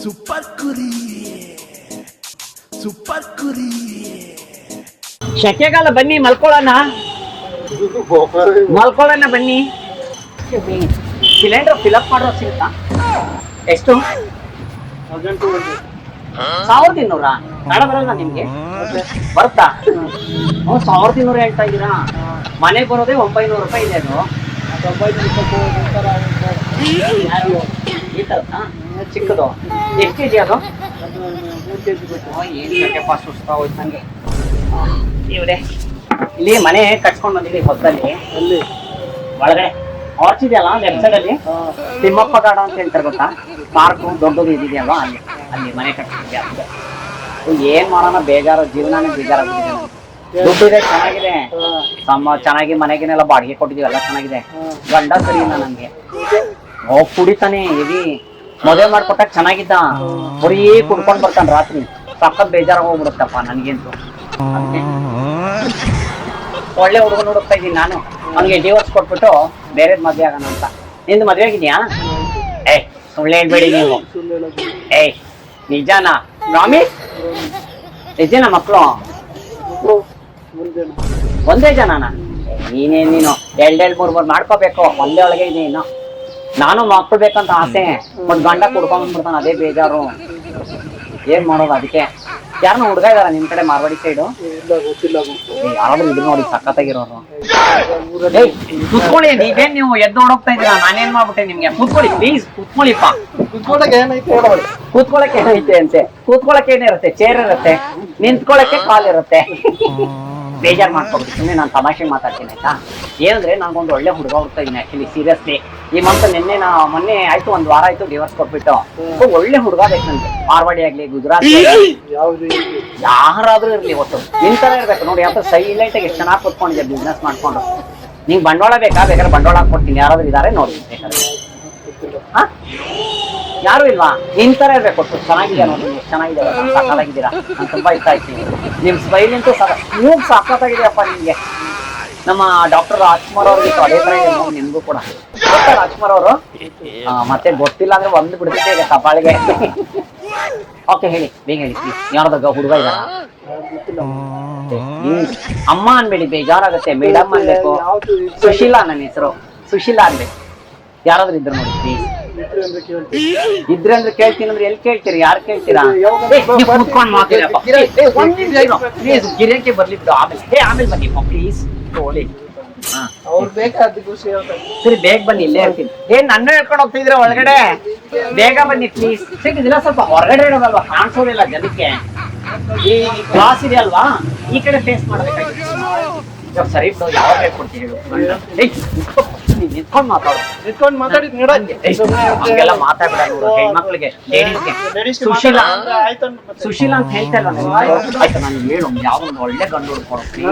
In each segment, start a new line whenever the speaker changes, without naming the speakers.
Super ಕುರಿ super ಕುರಿ.
ಶೆಕೆಗಾಲ ಬನ್ನಿ ಮಲ್ಕೊಳ್ಳೋಣ ಬನ್ನಿ. ಸಿಲಿಂಡರ್ ಫಿಲಪ್ ಮಾಡೋ ಸಿಗುತ್ತಾ? ಎಷ್ಟು? 1200 ಕಡ ಬರಲ್ಲ ನಿಮ್ಗೆ? ಬರುತ್ತಾ? 1200 ಹೇಳ್ತಾ ಇದ್ದೀರಾ? ಮನೆಗೆ ಬರೋದೇ 900 ರೂಪಾಯಿ ಇದೆ. ಅದು ಈ ತರದಾ ಚಿಕ್ಕದು? ಎಷ್ಟು ಕೆಜಿ ಅದು? 3 kg. ಏನು ಸುಸ್ತಾ ಹೋಯ್ತು ನಂಗೆ. ಇವ್ರೆ ಇಲ್ಲಿ ಮನೆ ಕಟ್ಸ್ಕೊಂಡ್ ಬಂದಿದ್ದೀವಿ ಹೊಸದಲ್ಲಿ. ಒಳಗಡೆ ಆರ್ಚ್ ಇದೆಯಲ್ಲ ಲೆಫ್ಟ್ ಸೈಡ್ ಅಲ್ಲಿ, ತಿಮ್ಮಪ್ಪ ಗಾರ್ಡ ಅಂತ ಹೇಳ್ತಾರೆ ಗೊತ್ತಾ? ಪಾರ್ಕ್ ದೊಡ್ಡದು ಇದೆಯಲ್ವಾ, ಅಲ್ಲಿ ಮನೆ ಕಟ್ಸ್ಕೊಂಡ್ವಿ. ಏನ್ ಮಾಡೋಣ, ಬೇಜಾರು, ಜೀವನಾನೇ ಬೇಜಾರಾಗ್ಬಿಟ್ಟಿದೆ. ದುಡ್ಡಿದೆ, ಚೆನ್ನಾಗಿದೆ, ಚೆನ್ನಾಗಿ ಮನೆಗೇನೆಲ್ಲ ಬಾಡಿಗೆ ಕೊಟ್ಟಿದೀವಿ, ಎಲ್ಲ ಚೆನ್ನಾಗಿದೆ. ಗಂಡ ಸರಿ ಇಲ್ಲ ನಂಗೆ, ಕುಡಿತಾನೆ ಹೆವಿ. ಮದುವೆ ಮಾಡ್ಕೊಟ್ಟಾಗ ಚೆನ್ನಾಗಿದ್ದ, ಬರೀ ಕುಡ್ಕೊಂಡ್ ಬರ್ತಾನೆ ರಾತ್ರಿ. ಸಖತ್ ಬೇಜಾರಾಗ ಹೋಗ್ಬಿಡುತ್ತಪ್ಪ ನನ್ಗಂತೂ. ಒಳ್ಳೆ ಹುಡುಗನ ಹುಡುಕ್ತಾ ಇದ್ದೀನಿ ನಾನು. ಅವ್ನಿಗೆ ಡಿವೋರ್ಸ್ ಕೊಟ್ಬಿಟ್ಟು ಬೇರೆ ಮದ್ವೆ ಆಗೋಣ ಅಂತ. ನಿಂದು ಮದ್ವೆ ಆಗಿದ್ಯಾ? ಸುಳ್ಳು ಹೇಳ್ಬೇಡಿ ನೀವು. ನಿಜಾನಾ? ಪ್ರಾಮಿಸ್? ನಿಜನಾ? ಮಕ್ಕಳು ಒಂದೇ ಜನನಾ? ನೀನು 2-3 ಮಾಡ್ಕೋಬೇಕು. ಒಂದೇ ಒಳಗೆ ಇದೆ. ಇನ್ನು ನಾನು ಮಕ್ಕಳು ಬೇಕಂತ ಆಸೆ, ಬಟ್ ಗಂಡ ಕುಡ್ಕೊಂಡ್ಬಿಡ್ತಾನೆ, ಅದೇ ಬೇಜಾರು. ಏನ್ ಮಾಡೋದು? ಅದಕ್ಕೆ ಯಾರನ್ನ ಹುಡುಗ ಇದಾರ ನಿಮ್ ಕಡೆ ಮಾರ್ವಾಡಿ ಸೈಡು? ಯಾರಾದ್ರೂ ಇದ್ರು ನೋಡಿ, ಸಖತ್ತಾಗಿರೋರು. ಕುತ್ಕೊಳ್ಳಿ. ನೀವೇನ್ ನೀವು ಎದ್ದು ನೋಡೋಗ್ತಾ ಇದ್ದೀರಾ? ನಾನೇನ್ ಮಾಡ್ಬಿಟ್ಟೆ ನಿಮ್ಗೆ? ಕೂತ್ಕೊಳ್ಳಿ ಪ್ಲೀಸ್, ಕೂತ್ಕೊಳ್ಳಿಪ್ಪ. ಕೂತ್ಕೊಳಕ್ಕೆ ಏನೈತೆ ಅಂತೆ? ಕೂತ್ಕೊಳಕ್ಕೆ ಏನಿರುತ್ತೆ? ಚೇರ್ ಇರುತ್ತೆ, ನಿಂತ್ಕೊಳಕ್ಕೆ ಕಾಲ್ ಇರುತ್ತೆ. ಬೇಜಾರ್ ಮಾಡ್ಕೊಬಿಟ್ಟು ಸುಮ್ಮನೆ ನಾನು ತಮಾಷೆ ಮಾತಾಡ್ತೀನಿ ಆಯ್ತಾ? ಏನಂದ್ರೆ ನಂಗೊಂದು ಒಳ್ಳೆ ಹುಡುಗ ಹುಡ್ತಾ ಇದ್ದೀನಿ ಆಕ್ಚುಲಿ, ಸೀರಿಯಸ್ಲಿ. ಈ ಮಂತ್ ಮೊನ್ನೆ ಆಯ್ತು, 1 ವಾರ ಆಯ್ತು ಡಿವೋರ್ಸ್ ಕೊಟ್ಬಿಟ್ಟು. ಒಳ್ಳೆ ಹುಡುಗ ಬೇಕು ನನ್ಗೆ. ಮಾರ್ವಾಡಿ ಆಗ್ಲಿ, ಗುಜರಾತ್, ಯಾರಾದ್ರೂ ಇರ್ಲಿ, ಒಟ್ಟು ನಿಂತರ ಇರ್ಬೇಕು ನೋಡಿ. ಯಾವ ಸೈಲೆಂಟ್ ಆಗಿ ಎಷ್ಟು ಚೆನ್ನಾಗಿ ಕೂತ್ಕೊಂಡಿದ್ದೆ ಬಿಸ್ನೆಸ್ ಮಾಡ್ಕೊಂಡು. ನಿಂಗೆ ಬಂಡವಾಳ ಬೇಕಾ? ಬೇಕಾದ್ರೆ ಬಂಡವಾಳ ಹಾಕೊಡ್ತೀನಿ. ಯಾರಾದ್ರೂ ಇದಾರೆ ನೋಡಿ ಬೇಕಾದ್ರೆ. ಯಾರು ಇಲ್ವಾ? ನಿಂತರ ಇರ್ಬೇಕು, ಒಟ್ಟು ಚೆನ್ನಾಗಿದೆ ನೋಡಿ. ಎಷ್ಟು ಚೆನ್ನಾಗಿದೆ, ಸಾಕಾಗಿದ್ದೀರಾ. ನಾನು ತುಂಬಾ ಇಷ್ಟ ಆಯ್ತೀನಿ. ನಿಮ್ ಸ್ಮೈಲ್ ಅಂತೂ ಮೂಗ್ ಸಾಕಾಗಿದೆಯಪ್ಪ ನಿಮ್ಗೆ. ನಮ್ಮ ಡಾಕ್ಟರ್ ರಾಜ್ಕುಮಾರ್ ಅವ್ರಿಗೆ ಅದೇ ತರ ಇದೆ ನಿಮ್ಗೂ ಕೂಡ. ರಾಜ್ಕುಮಾರ್ ಅವರು ಮತ್ತೆ ಗೊತ್ತಿಲ್ಲ ಅಂದ್ರೆ ಒಂದು ಬಿಡ್ತಿದ್ದೆ ಈಗ ಕಪಾಳಿಗೆ. ಓಕೆ, ಹೇಳಿ, ಬೇಗ ಹೇಳಿ ಪ್ಲೀಸ್. ಯಾರ್ದಾಗ ಹುಡುಗ ಇದಾರ? ಅಮ್ಮ ಅನ್ಬೇಡಿ, ಬೇಜಾರಾಗುತ್ತೆ. ಮೇಡಮ್ ಅನ್ಬೇಕು. ಸುಶೀಲಾ ನನ್ನ ಹೆಸರು, ಸುಶೀಲಾ ಅನ್ಬೇಕು. ಯಾರಾದ್ರೂ ಇದ್ರು ನೋಡಿ ಪ್ಲೀಸ್. ಇದ್ರೆ ಅಂದ್ರೆ ಕೇಳ್ತೀನಿ ಅಂದ್ರೆ ಎಲ್ಲಿ ಕೇಳ್ತೀರಿ? ಯಾರು ಕೇಳ್ತೀರಾ? ಕೂತ್ಕೊಂಡು ಮಾತಾಡಪ್ಪ ಪ್ಲೀಸ್. ಗಿರಿಯಕ್ಕೆ ಬರ್ಲಿ ಬಿಡು, ಆಮೇಲೆ ಬನ್ನಿ ಪ್ಲೀಸ್. ತಗೊಳ್ಳಿ. ಸರಿ, ಬೇಗ ಬನ್ನಿ, ಇಲ್ಲೇ ಇರ್ತೀನಿ. ನನ್ನ ಹೇಳ್ಕೊಂಡು ಹೋಗ್ತಿದ್ರೆ ಒಳಗಡೆ? ಬೇಗ ಬನ್ನಿ ಪ್ಲೀಸ್. ಸಿಕ್ಕಿದಿಲ್ಲ, ಸ್ವಲ್ಪ ಹೊರಗಡೆ ಇಡೋದಲ್ವಾ, ಕಾಣಿಸೋದಿಲ್ಲ ಜನಕ್ಕೆ. ಈ ಕ್ಲಾಸ್ ಇದೆ ಅಲ್ವಾ, ಈ ಕಡೆ ಫೇಸ್ ಮಾಡ್ಬೇಕಾಗಿತ್ತು. ಸರಿ ಬಿಡು, ಯಾವಾಗ ಹೇಳ್ಕೊಡ್ತೀನಿ ನಿಂತ್ಕೊಂಡು ಮಾತಾಡಿ. ಹಂಗೆಲ್ಲ ಮಾತಾಡ್ಬಿಡ ಹೆಣ್ಮಕ್ಳಿಗೆ, ಲೇಡೀಸ್ಗೆ. ಸುಶೀಲಾ ಅಂತ ಹೇಳ್ತಾ ಇಲ್ಲ ಆಯ್ತಾ? ನಾನು ಹೇಳು, ಯಾವ ಒಳ್ಳೆ ಗಂಡು ಹುಡ್ಕೊಡ್ತೀನಿ.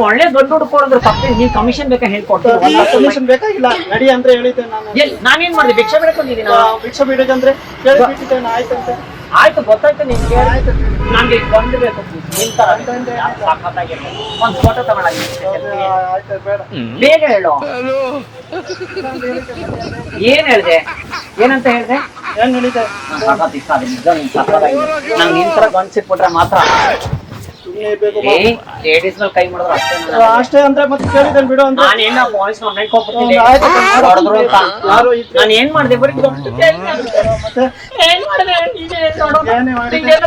ಒಳ್ಳೆ ಗಂಡು ಹುಡ್ಕೊಡೋದ್ರ ತಪ್ಪೇ. ನೀನ್ ಕಮಿಷನ್ ಬೇಕಾ ಹೇಳ್ಕೊಡ್ತೀನಿ?
ಕಮಿಷನ್ ಬೇಕಾಗಿಲ್ಲ, ನಡಿ ಅಂದ್ರೆ ಹೇಳಿದ್ದೆ ನಾನು.
ನಾನೇನ್ ಮಾಡಿದೆ? ಭಿಕ್ಷೆ ಬೇಡಕೊಂಡಿದ್ದೀನಿ.
ಭಿಕ್ಷೆ ಬೇಡಕಂದ್ರೆ ಆಯ್ತಂತೆ.
ಆಯ್ತು, ಗೊತ್ತಾಯ್ತು ನಿನ್ಗೆ. ನಂಗೆ ಗಂಡು ಬೇಕು ನಿಂತರ ಸಾಕಾಗಿರ್ಬೇಕು. ಒಂದ್ ಫೋಟೋ ತಗೊಳ್ಳ. ಬೇಗ ಹೇಳು. ಏನ್ ಹೇಳ್ದೆ? ಏನಂತ ಹೇಳ್ದೆ?
ಏನ್ ಹೇಳಿದೆ?
ಸಖತ್ ಇಷ್ಟ ಆಗಿದೆ ನಿಜ. ನಿನ್ ಸಖತ್ತಾಗಿದೆ. ನಂಗೆ ನಿಂತರ ಗಂಡು ಸಿಕ್ಬಿಟ್ರೆ ಮಾತ್ರ. ಲೇಡೀಸ್ ನಲ್ಲಿ ಕೈ ಮಾಡಿದ್ರೆ
ಅಷ್ಟೇ ಅಂದ್ರೆ ಮತ್ತೆ ಕೇಳಿದ್ದೇನೆ ಬಿಡು ಅಂತ.
ನಾನೇನ ವಾಯ್ಸ್ ಹೋಗ್ಬಿಡ್ತೀನಿ. ನಾನು ಏನ್ ಮಾಡಿದೆ? ಬರೀ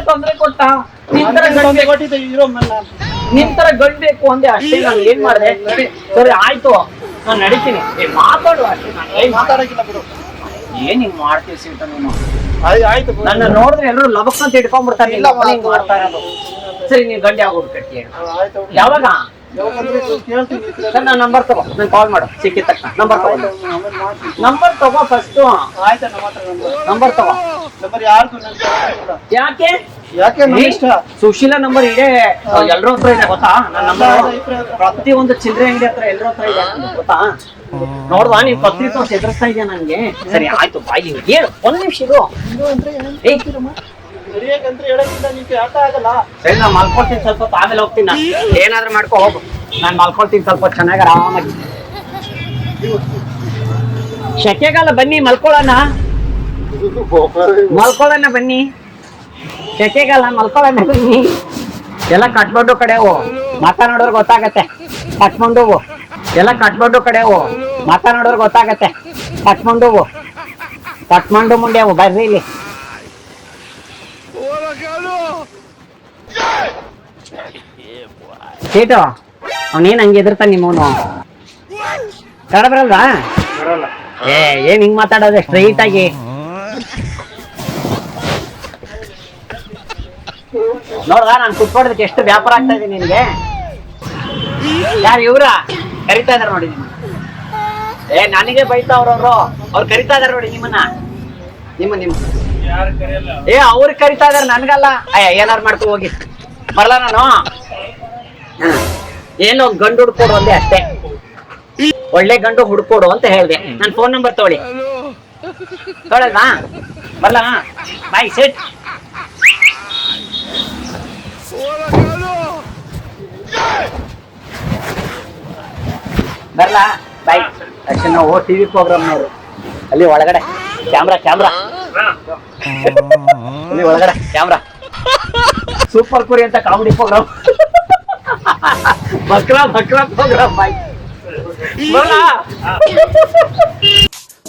ತೊಂದ್ರೆ ಕೊಟ್ಟ. ನಿಂತರ ಗಂಡು ಬೇಕು ಅಂದೆ ಅಷ್ಟೇ. ನಾನು ಏನ್ ಮಾಡಿದೆ? ಸರಿ ಆಯ್ತು, ನಾನು ನಡೀತೀನಿ. ಮಾತಾಡುವ ಅಷ್ಟೇ, ನಾನು
ಮಾತಾಡಕ್ಕಿಲ್ಲ ಬಿಡು.
ಏನ್ ಹಿಂಗ್ ಮಾಡ್ತೀವಿ ಸೀಟ ನೀನು?
ಆಯ್ತು,
ನನ್ನ ನೋಡಿದ್ರೆ ಎಲ್ಲರೂ ಲಬಕ್ ಅಂತ ಇಟ್ಕೊಂಡ್ಬಿಡ್ತಾರೆ. ಇಲ್ಲ ಮಾಡ್ತಾ ಇರೋದು. ಸರಿ, ನೀವು ಗಂಟೆ ಆಗೋದು ಕಟ್ಟಿ. ಯಾವಾಗ? ಸರ್, ನಾನು ನಂಬರ್ ತಗೋ, ನಾನು ಕಾಲ್ ಮಾಡು. ಸಿಕ್ಕಿದ ತಕ್ಷಣ ನಂಬರ್ ತಗೋ ಫಸ್ಟ್. ನಂಬರ್ ತಗೋ. ಯಾಕೆ? ಸುಶೀಲಾ ನಂಬರ್ ಇದೆ, ಎಲ್ರ ಹತ್ರ ಇದೆ ಗೊತ್ತಾ? ನನ್ನ ನಂಬರ್ ಪ್ರತಿ ಒಂದು ಚಿಲ್ಲರೆ ಅಂಗಡಿ ಹತ್ರ ಎಲ್ಲರ ಹತ್ರ ಇದೆ ಗೊತ್ತಾ? ನೋಡ್ವಾ, ನೀನ್ ಪತ್ರಿ ತೋರ್ಸಿ ಎದುರಿಸ್ತಾ ಇದೆಯಾ ನನ್ಗೆ? ಸರಿ ಆಯ್ತು, ಬಾಯಿ ಹೇಳು. 1 ನಿಮಿಷ ಇರು. ಸರಿ, ನಾನು ಮಲ್ಕೊಳ್ತೀನಿ ಸ್ವಲ್ಪ, ಆಮೇಲೆ ಹೋಗ್ತೀನಿ. ನಾನು ಏನಾದ್ರೂ ಮಾಡ್ಕೊ ಹೋಗು. ನಾನು ಮಲ್ಕೊಳ್ತೀನಿ ಸ್ವಲ್ಪ ಚೆನ್ನಾಗಿ ಆರಾಮಾಗಿ. ಶೆಕೆಗಾಲ ಬನ್ನಿ ಮಲ್ಕೊಳ್ಳೋಣ. ಮಲ್ಕೊಳ್ಳೋಣ ಬನ್ನಿ, ಸೆಕೆಗಲ್ಲ ಮಲ್ಕೊಳ್ಳೋಣ ಬನ್ನಿ. ಎಲ್ಲ ಕಟ್ಕೊಂಡು ಕಡೆವು ಮಾತನಾಡೋರು ಗೊತ್ತಾಗತ್ತೆ. ಕಟ್ಕೊಂಡು ಎಲ್ಲ ಕಟ್ಕೊಂಡು ಕಡೆವು ಮಾತನಾಡೋರು ಗೊತ್ತಾಗತ್ತೆ. ಕಟ್ಕೊಂಡು ಮುಂಡೆವು ಬರ್ರಿ ಇಲ್ಲಿ. ಸೀಟು ಅವನೇನ್ ಹಂಗೆ ಎದುರ್ತಾನೆ ನಿಮ್ಮವನು. ಕನ್ನಡ ಬರಲ್ವಾ?
ಬರಲ್ಲ.
ಏನ್ ಹಿಂಗ್ ಮಾತಾಡೋದು ಸ್ಟ್ರೈಟ್ ಆಗಿ? ನೋಡ್ದ ನಾನು ಕುತ್ಕೊಡೋದಕ್ಕೆ ಎಷ್ಟು ವ್ಯಾಪಾರ ಆಗ್ತಾ ಇದೆ ನಿನ್ಗೆ. ಯಾರು ಇವ್ರ ಕರಿತಾ ಇದಾರೆ ನೋಡಿ ನಿಮ್ಮ. ನನಗೆ ಬೈತಾವ್ರವ್ರು, ಅವ್ರು ಕರಿತಾ ಇದಾರೆ ನೋಡಿ ನಿಮ್ಮ
ಯಾರು ಕರೆಯಲ್ಲ.
ಅವ್ರಿಗೆ ಕರಿತಾ ಇದಾರೆ ನನ್ಗಲ್ಲ. ಏನಾರು ಮಾಡ್ಕೊ ಹೋಗಿ ಬರಲ್ಲ ನಾನು. ಏನೋ ಗಂಡು ಹುಡ್ಕೊಡು ಅಂದೆ ಅಷ್ಟೇ. ಒಳ್ಳೆ ಗಂಡು ಹುಡ್ಕೊಡು ಅಂತ ಹೇಳ್ದೆ. ನನ್ನ ಫೋನ್ ನಂಬರ್ ತೊಗೊಳ್ಳಿ. ತೊಗೊಳಲ್ವಾ? ಬರ್ಲಾ? ಬಾಯ್ ಸೆಟ್. ಬರ್ಲಾ? ಬಾಯ್. ಅಷ್ಟೇ ನಾವು ಟಿವಿ ಪ್ರೋಗ್ರಾಮ್ನವರು. ಅಲ್ಲಿ ಒಳಗಡೆ ಕ್ಯಾಮ್ರಾ ಅಲ್ಲಿ ಒಳಗಡೆ ಕ್ಯಾಮ್ರಾ. ಸೂಪರ್ ಕುರಿ ಅಂತ ಕಾಮಿಡಿ ಪ್ರೋಗ್ರಾಮ್. ಬಕ್ರಾ ಪ್ರೋಗ್ರಾಮ್. ಬಾಯ್. ಬರ್ಲಾ?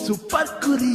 Super Curi.